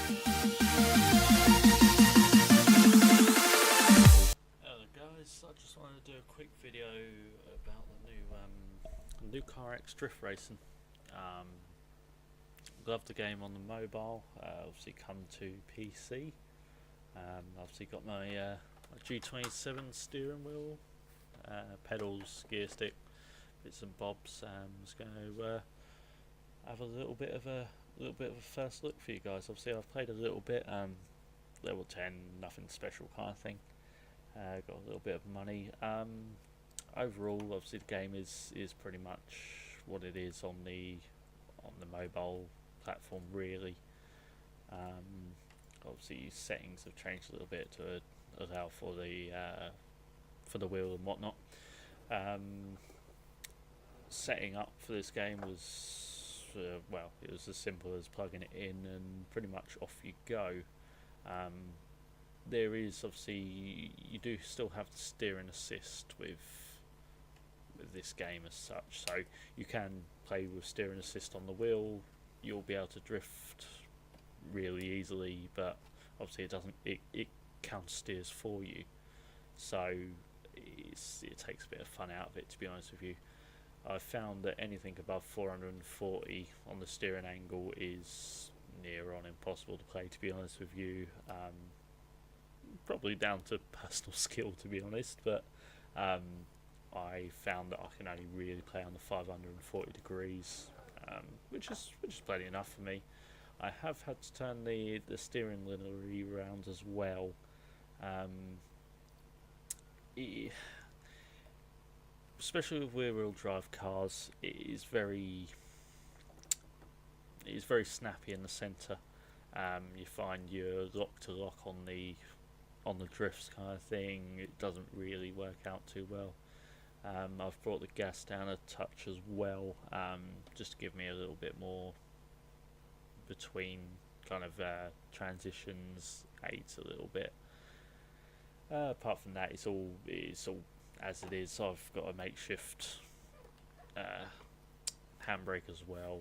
Hello guys, I just wanted to do a quick video about the new Car X drift racing. Love the game on the mobile. Obviously come to PC. Obviously got my G27 steering wheel, pedals, gear stick, bits and bobs. Just going to have a little bit of a first look for you guys. Obviously I've played a little bit. Level 10, nothing special kind of thing. Got a little bit of money. Overall, obviously the game is pretty much what it is on the mobile platform, really. Obviously settings have changed a little bit to allow for the wheel and whatnot. Setting up for this game was well, it was as simple as plugging it in and pretty much off you go. There is obviously, you do still have the steering assist with this game as such, so you can play with steering assist on the wheel. You'll be able to drift really easily, but obviously it counter steers for you, so it takes a bit of fun out of it, to be honest with you. I've found that anything above 440 on the steering angle is near on impossible to play, to be honest with you. Probably down to personal skill, to be honest, but I found that I can only really play on the 540 degrees, which is plenty enough for me. I have had to turn the steering wheel around as well. Especially with rear-wheel drive cars, it is very snappy in the centre. You find you're lock to lock on the drifts kind of thing. It doesn't really work out too well. I've brought the gas down a touch as well, just to give me a little bit more between kind of transitions, aids a little bit. Apart from that, it's all as it is. I've got a makeshift handbrake as well.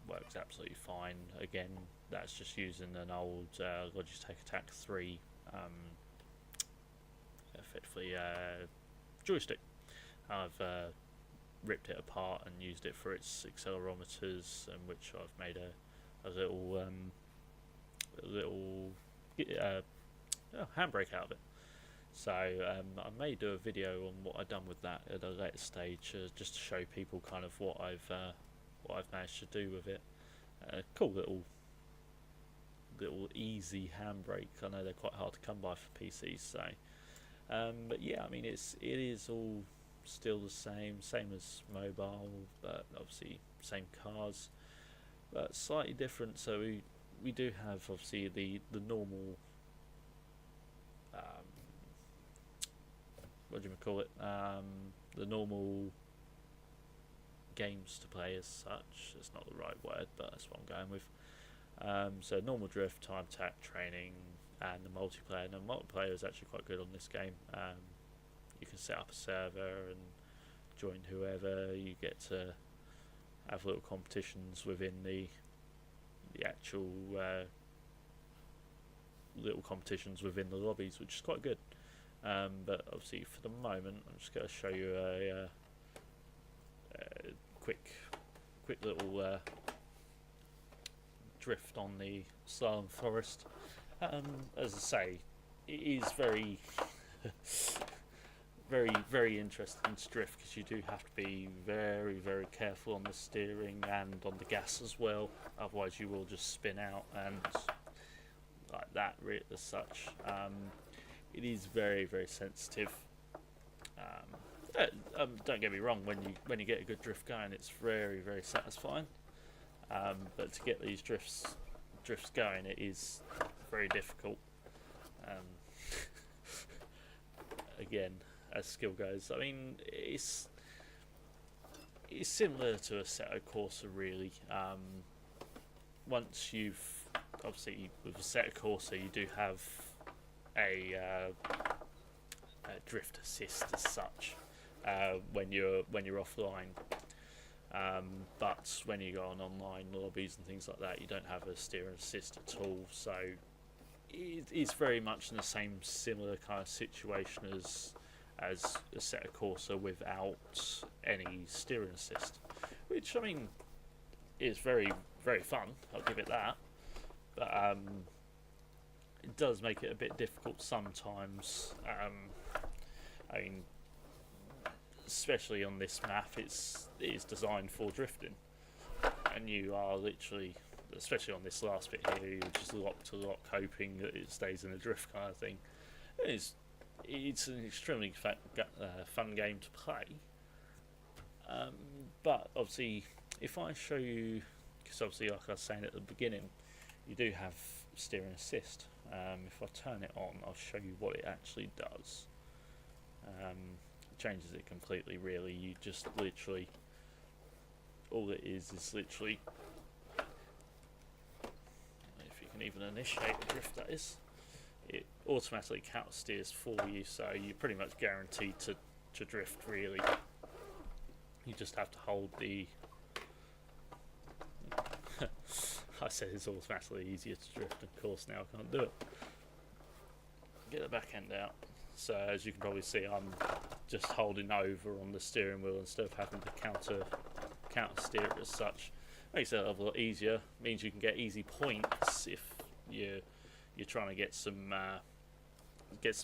Works absolutely fine. Again, that's just using an old Logitech Attack 3 effectively joystick. I've ripped it apart and used it for its accelerometers, and which I've made a little handbrake out of it. So I may do a video on what I've done with that at a later stage, just to show people kind of what I've managed to do with it. Cool little easy handbrake. I know they're quite hard to come by for PCs, so but yeah, I mean it is all still the same as mobile, but obviously same cars, but slightly different. So we do have obviously the normal what do you call it? The normal games to play as such. It's not the right word, but that's what I'm going with. So normal drift, time attack, training, and the multiplayer. And the multiplayer is actually quite good on this game. You can set up a server and join whoever. You get to have little competitions within the actual little competitions within the lobbies, which is quite good. But obviously for the moment, I'm just going to show you a quick little drift on the Slalom Forest. As I say, it is very very interesting to drift, because you do have to be very careful on the steering and on the gas as well, otherwise you will just spin out and like that as such. It is very sensitive. Don't get me wrong, when you get a good drift going, it's very satisfying. But to get these drifts going, it is very difficult. Again, as skill goes, I mean, it's similar to a Assetto Corsa, really. Once you've obviously with Assetto Corsa, you do have a drift assist as such when you're offline. But when you go on online lobbies and things like that, you don't have a steer and assist at all. So it's very much in the same similar kind of situation as Assetto Corsa without any steering assist, which I mean is very fun. I'll give it that, but it does make it a bit difficult sometimes. I mean, especially on this map, it is designed for drifting, and you are literally, especially on this last bit here, you're just locked to lock, hoping that it stays in a drift kind of thing. It's an extremely fun game to play, but obviously, if I show you, because obviously, like I was saying at the beginning, you do have steer and assist. If I turn it on, I'll show you what it actually does. It changes it completely, really. You just literally, all it is literally, if you can even initiate a drift, that is, it automatically counter steers for you, so you're pretty much guaranteed to drift, really. You just have to hold the I said it's automatically easier to drift, of course now I can't do it. Get the back end out. So as you can probably see, I'm just holding over on the steering wheel instead of having to counter steer it as such. Makes it a lot easier. Means you can get easy points if you're trying to get some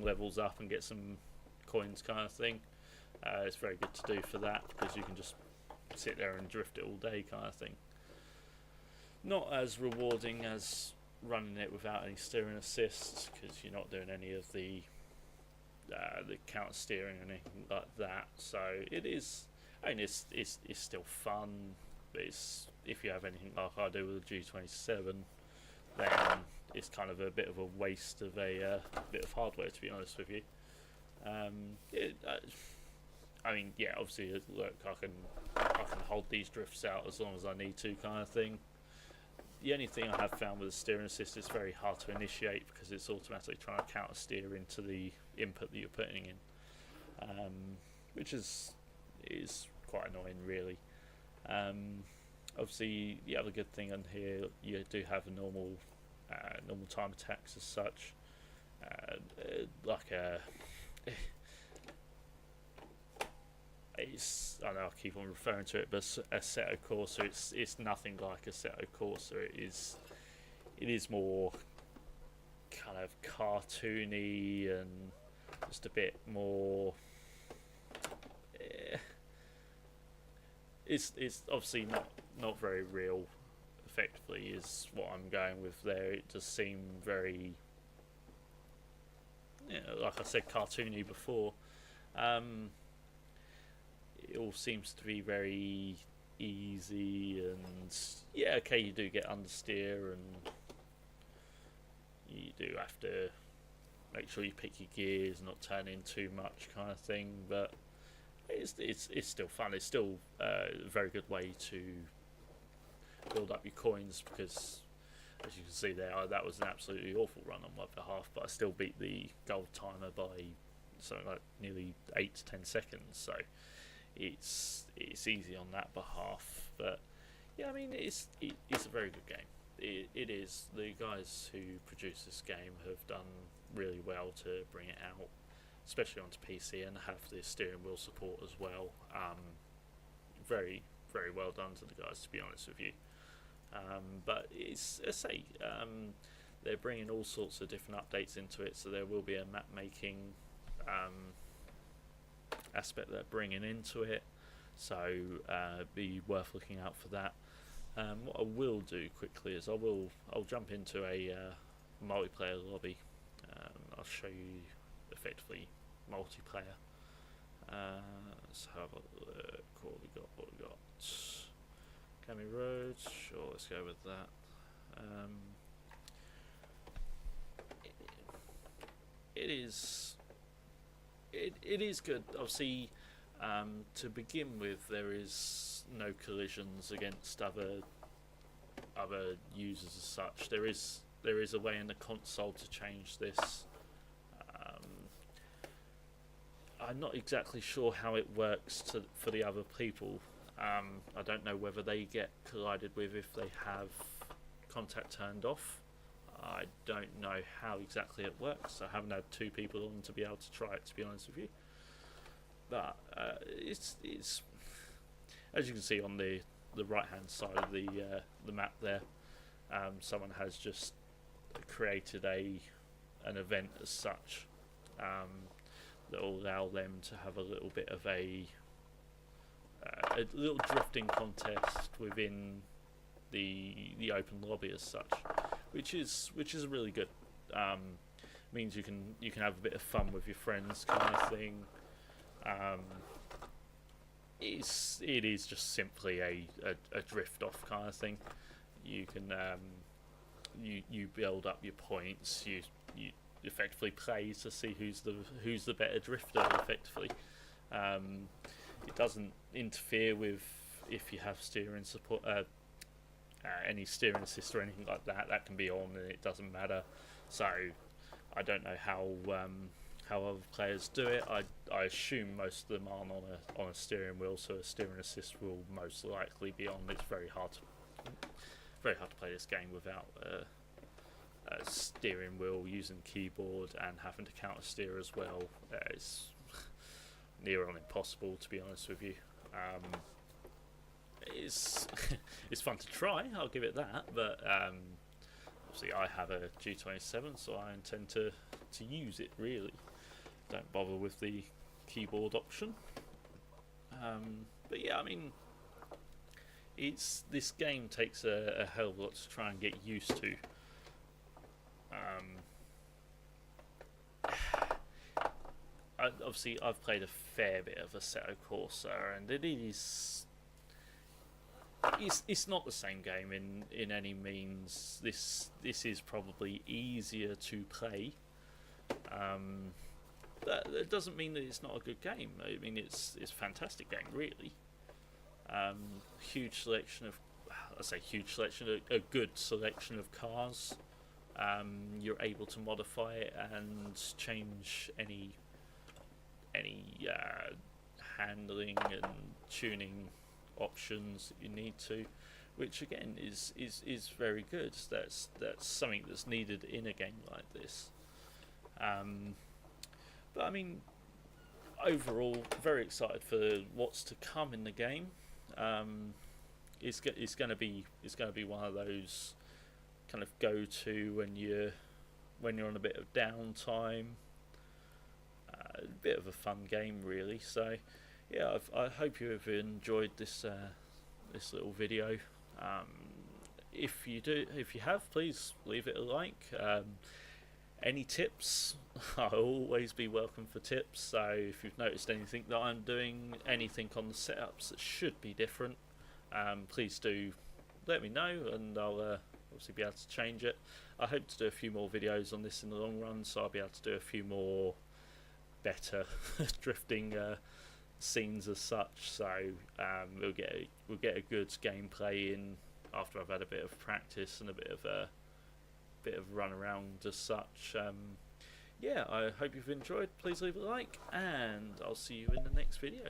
levels up and get some coins kind of thing. It's very good to do for that, because you can just sit there and drift it all day kind of thing. Not as rewarding as running it without any steering assist, because you're not doing any of the counter steering or anything like that. So it is, I mean, it's still fun, but if you have anything like I do with the G27, then it's kind of a bit of a waste of a bit of hardware, to be honest with you. I mean, yeah, obviously, look, I can hold these drifts out as long as I need to, kind of thing. The only thing I have found with the steering assist is very hard to initiate, because it's automatically trying to counter steer into the input that you're putting in, which is quite annoying, really. Obviously, the other good thing on here, you do have a normal time attacks as such, like a. I know I keep on referring to it, but Assetto Corsa, it's nothing like Assetto Corsa. It is more kind of cartoony and just a bit more. It's obviously not very real. Effectively, is what I'm going with there. It does seem very, like I said, cartoony before. It all seems to be very easy, and yeah, okay, you do get understeer, and you do have to make sure you pick your gears, not turn in too much, kind of thing. But it's still fun. It's still a very good way to build up your coins, because as you can see there, that was an absolutely awful run on my behalf, but I still beat the gold timer by something like nearly 8 to 10 seconds. So it's easy on that behalf. But yeah, I mean, it's a very good game. It is. The guys who produce this game have done really well to bring it out, especially onto PC, and have the steering wheel support as well. Very well done to the guys, to be honest with you. But it's, I say, they're bringing all sorts of different updates into it, so there will be a map making aspect they're bringing into it, so be worth looking out for that. What I will do quickly is I'll jump into a multiplayer lobby. I'll show you effectively multiplayer. Let's have a look. What we got? Cami Road. Sure, let's go with that. It is good. Obviously, to begin with, there is no collisions against other users as such. There is a way in the console to change this. I'm not exactly sure how it works for the other people, I don't know whether they get collided with if they have contact turned off. I don't know how exactly it works. I haven't had two people on to be able to try it, to be honest with you. But it's as you can see on the right hand side of the map there, someone has just created an event as such that will allow them to have a little bit of a little drifting contest within the open lobby as such, which is really good. Means you can have a bit of fun with your friends, kind of thing. It is just simply a drift off kind of thing. You can you build up your points. You effectively play to see who's the better drifter. Effectively, it doesn't interfere with if you have steering support, any steering assist or anything like that. That can be on, and it doesn't matter. So I don't know how other players do it. I assume most of them aren't on a steering wheel, so a steering assist will most likely be on. It's very hard to play this game without a steering wheel, using keyboard and having to counter steer as well. It's near on impossible, to be honest with you. It's fun to try, I'll give it that, but obviously I have a G27, so I intend to use it really. Don't bother with the keyboard option. But yeah, I mean, this game takes a hell of a lot to try and get used to. Obviously, I've played a fair bit of Assetto Corsa, and it's not the same game in any means. This is probably easier to play. That doesn't mean that it's not a good game. I mean, it's a fantastic game, really. Huge selection of, a good selection of cars. You're able to modify it and change any handling and tuning options that you need to, which again is very good. That's something that's needed in a game like this. But I mean, overall, very excited for what's to come in the game. It's going to be one of those kind of go to when you're on a bit of downtime. A bit of a fun game, really. So yeah, I hope you have enjoyed this little video. If you have, please leave it a like. Any tips? I'll always be welcome for tips. So if you've noticed anything that I'm doing, anything on the setups that should be different, please do let me know, and I'll obviously be able to change it. I hope to do a few more videos on this in the long run, so I'll be able to do a few more better drifting scenes as such. So we'll get a good gameplay in after I've had a bit of practice and a bit of run around as such. Yeah, I hope you've enjoyed. Please leave a like, and I'll see you in the next video.